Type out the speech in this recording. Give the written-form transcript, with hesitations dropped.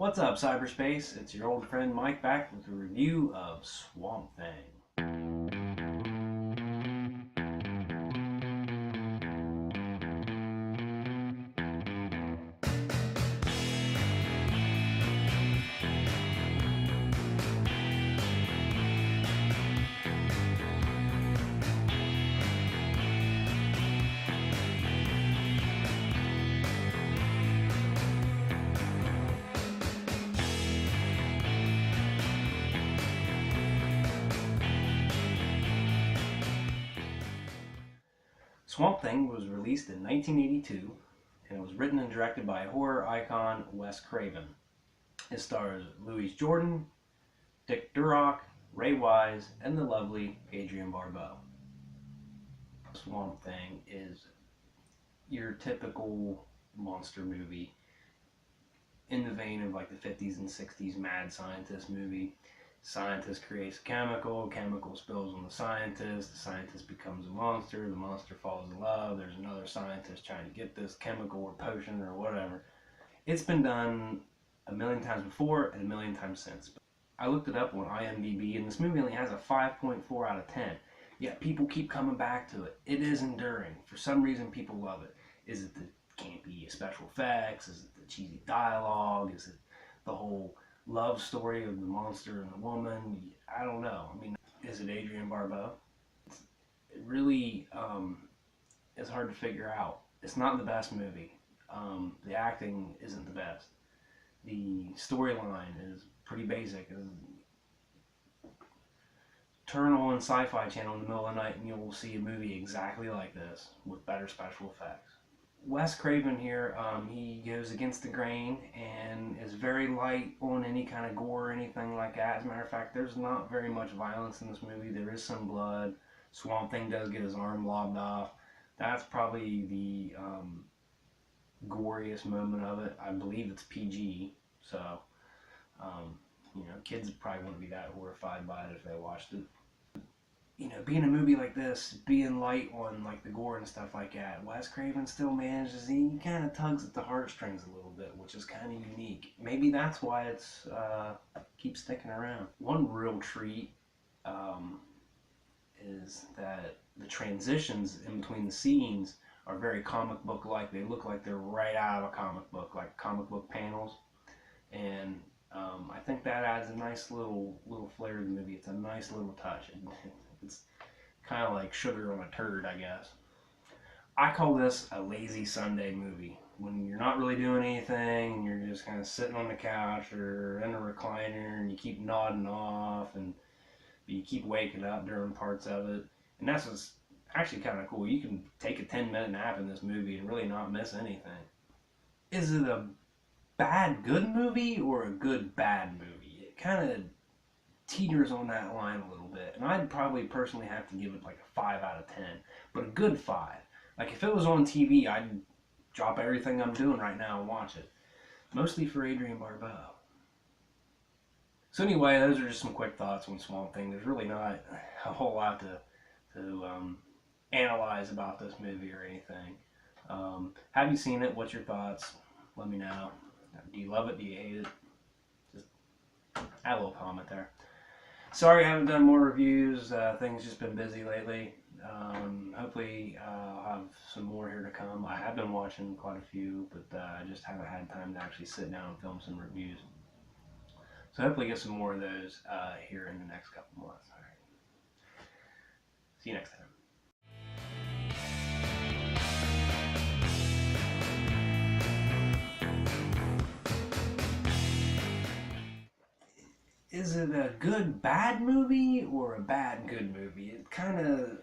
What's up, cyberspace? It's your old friend Mike back with a review of Swamp Thing. Swamp Thing was released in 1982, and it was written and directed by horror icon Wes Craven. It stars Louise Jordan, Dick Durock, Ray Wise, and the lovely Adrienne Barbeau. Swamp Thing is your typical monster movie in the vein of like the 50s and 60s mad scientist movie. Scientist creates a chemical spills on the scientist becomes a monster, the monster falls in love, there's another scientist trying to get this chemical or potion or whatever. It's been done a million times before and a million times since. I looked it up on IMDb, and this movie only has a 5.4 out of 10. Yet people keep coming back to it. It is enduring. For some reason, people love it. Is it the campy special effects? Is it the cheesy dialogue? Is it the whole love story of the monster and the woman? I don't know. I mean, is it Adrienne Barbeau? It really is hard to figure out. It's not the best movie. The acting isn't the best. The storyline is pretty basic. Turn on Sci-Fi Channel in the middle of the night and you'll see a movie exactly like this with better special effects. Wes Craven here, he goes against the grain and is very light on any kind of gore or anything like that. As a matter of fact, there's not very much violence in this movie. There is some blood. Swamp Thing does get his arm lobbed off. That's probably the goriest moment of it. I believe it's PG, so kids probably wouldn't be that horrified by it if they watched it. Being a movie like this, being light on like the gore and stuff like that, Wes Craven still manages, he kind of tugs at the heartstrings a little bit, which is kind of unique. Maybe that's why it's keeps sticking around. One real treat is that the transitions in between the scenes are very comic book like. They look like they're right out of a comic book, like comic book panels. And I think that adds a nice little flair to the movie. It's a nice little touch. It's kind of like sugar on a turd, I guess. I call this a lazy Sunday movie. When you're not really doing anything and you're just kind of sitting on the couch or in a recliner and you keep nodding off and you keep waking up during parts of it. And that's what's actually kind of cool. You can take a 10-minute nap in this movie and really not miss anything. Is it a bad good movie or a good bad movie? It kind of teeters on that line a little bit, and I'd probably personally have to give it like a 5 out of 10, but a good 5. Like if it was on TV, I'd drop everything I'm doing right now and watch it, mostly for Adrienne Barbeau. So anyway, those are just some quick thoughts on Swamp Thing. There's really not a whole lot to analyze about this movie or anything. Have you seen it? What's your thoughts? Let me know. Do you love it? Do you hate it? Just add a little comment there. Sorry I haven't done more reviews. Things just been busy lately. Hopefully I'll have some more here to come. I have been watching quite a few, but I just haven't had time to actually sit down and film some reviews. So hopefully get some more of those here in the next couple months. All right. See you next time. Is it a good bad movie or a bad good movie? It kind of